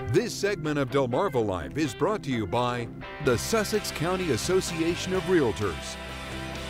This segment of Delmarva Life is brought to you by the Sussex County Association of Realtors.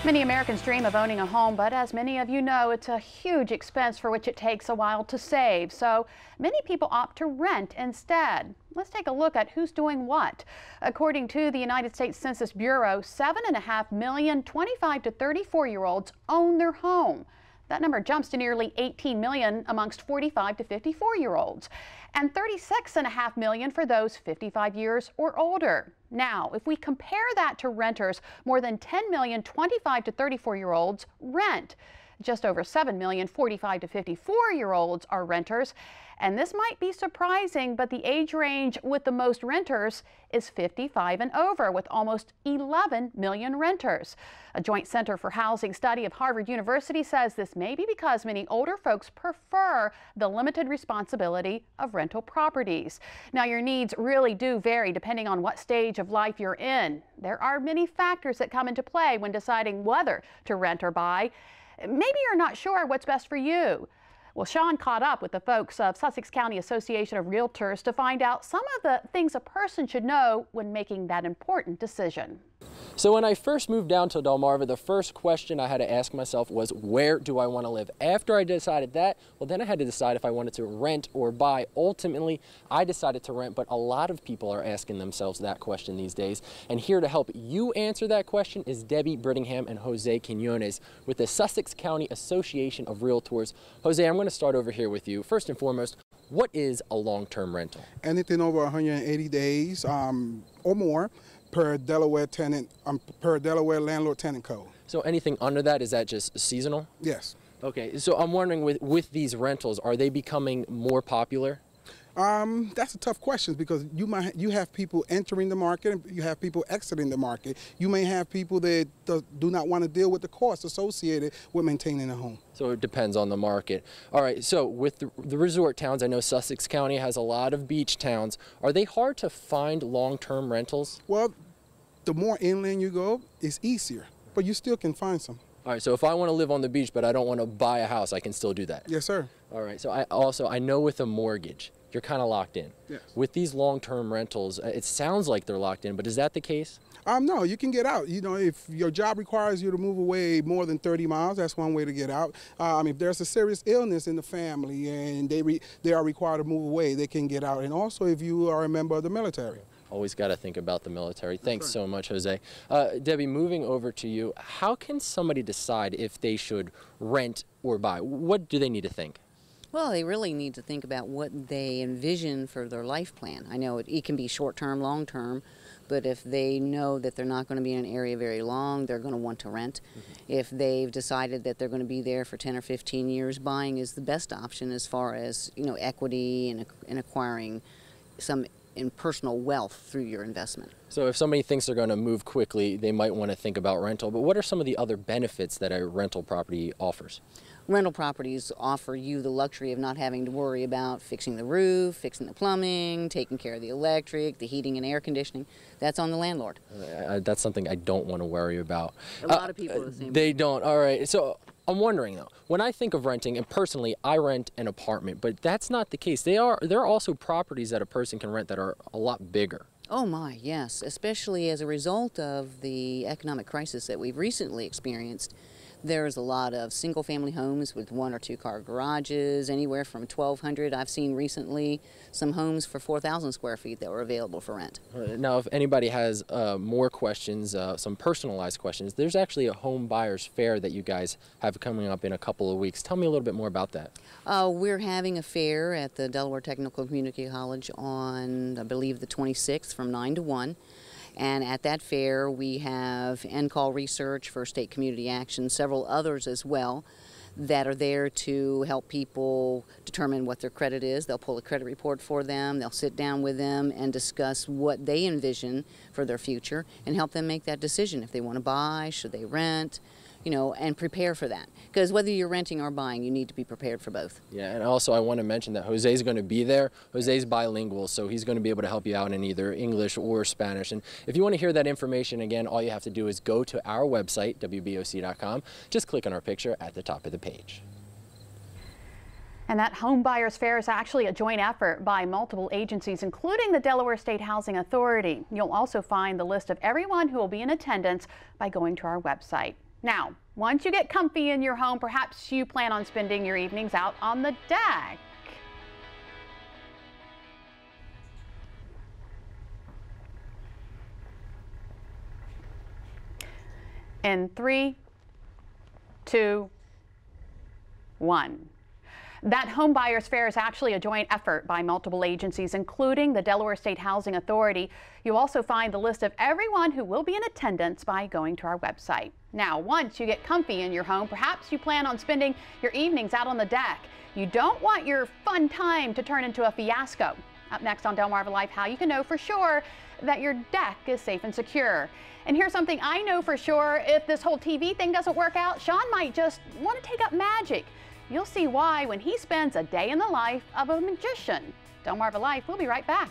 Many Americans dream of owning a home, but as many of you know, it's a huge expense for which it takes a while to save. So many people opt to rent instead. Let's take a look at who's doing what. According to the United States Census Bureau, 7.5 million 25 to 34-year-olds own their home. That number jumps to nearly 18 million amongst 45 to 54-year-olds, and 36.5 million for those 55 years or older. Now, if we compare that to renters, more than 10 million 25 to 34-year-olds rent. Just over 7 million 45 to 54-year-olds are renters. And this might be surprising, but the age range with the most renters is 55 and over, with almost 11 million renters. A Joint Center for Housing study of Harvard University says this may be because many older folks prefer the limited responsibility of rental properties. Now, your needs really do vary depending on what stage of life you're in. There are many factors that come into play when deciding whether to rent or buy. Maybe you're not sure what's best for you. Well, Sean caught up with the folks of Sussex County Association of Realtors to find out some of the things a person should know when making that important decision. So when I first moved down to Delmarva, the first question I had to ask myself was, where do I want to live? After I decided that, well, then I had to decide if I wanted to rent or buy. Ultimately, I decided to rent, but a lot of people are asking themselves that question these days. And here to help you answer that question is Debbie Brittingham and Jose Quinones with the Sussex County Association of Realtors. Jose, I'm going to start over here with you. First and foremost, what is a long-term rental? Anything over 180 days or more per Delaware landlord tenant code. So anything under that, is that just seasonal? Yes. Okay, so I'm wondering with these rentals, are they becoming more popular? That's a tough question because you have people entering the market, you have people exiting the market. You may have people that do not want to deal with the costs associated with maintaining a home. So it depends on the market. All right, so with the resort towns, I know Sussex County has a lot of beach towns. Are they hard to find long-term rentals? Well, the more inland you go, it's easier, but you still can find some. All right, so if I want to live on the beach, but I don't want to buy a house, I can still do that? Yes, sir. All right, so I know with a mortgage, you're kind of locked in. Yes. With these long-term rentals, it sounds like they're locked in, but is that the case? No, you can get out. You know, if your job requires you to move away more than 30 miles, that's one way to get out. If there's a serious illness in the family and they are required to move away, they can get out. And also if you are a member of the military. Always got to think about the military. Thanks so much, Jose. Debbie, moving over to you, how can somebody decide if they should rent or buy? What do they need to think? Well, they really need to think about what they envision for their life plan. I know it can be short-term, long-term, but if they know that they're not going to be in an area very long, they're going to want to rent. If they've decided that they're going to be there for 10 or 15 years, buying is the best option as far as, equity and acquiring some personal wealth through your investment. So if somebody thinks they're going to move quickly, they might want to think about rental, but what are some of the other benefits that a rental property offers? Rental properties offer you the luxury of not having to worry about fixing the roof, fixing the plumbing, taking care of the electric, the heating and air conditioning. That's on the landlord. That's something I don't want to worry about. A lot of people are the same. They don't. All right. So I'm wondering though, when I think of renting, and personally I rent an apartment, but that's not the case. There are also properties that a person can rent that are a lot bigger. Oh my, yes, especially as a result of the economic crisis that we've recently experienced. There's a lot of single-family homes with 1 or 2 car garages, anywhere from 1,200. I've seen recently some homes for 4,000 square feet that were available for rent. Now, if anybody has more questions, some personalized questions, there's actually a home buyers fair that you guys have coming up in a couple of weeks. Tell me a little bit more about that. We're having a fair at the Delaware Technical Community College on, I believe, the 26th from 9 to 1. And at that fair, we have Call Research for State Community Action, several others as well, that are there to help people determine what their credit is. They'll pull a credit report for them. They'll sit down with them and discuss what they envision for their future and help them make that decision if they want to buy, should they rent, and prepare for that. Because whether you're renting or buying, you need to be prepared for both. Yeah, and also I want to mention that Jose's going to be there. Jose's bilingual, so he's going to be able to help you out in either English or Spanish. And if you want to hear that information again, all you have to do is go to our website, wboc.com. Just click on our picture at the top of the page. And that home buyers fair is actually a joint effort by multiple agencies, including the Delaware State Housing Authority. You'll also find the list of everyone who will be in attendance by going to our website. Now, once you get comfy in your home, perhaps you plan on spending your evenings out on the deck. In 3, 2, 1. That home buyers fair is actually a joint effort by multiple agencies, including the Delaware State Housing Authority. You'll also find the list of everyone who will be in attendance by going to our website. Now, once you get comfy in your home, perhaps you plan on spending your evenings out on the deck. You don't want your fun time to turn into a fiasco. Up next on Delmarva Life, how you can know for sure that your deck is safe and secure. And here's something I know for sure: if this whole TV thing doesn't work out, Sean might just want to take up magic. You'll see why when he spends a day in the life of a magician. Delmarva Life, we'll be right back.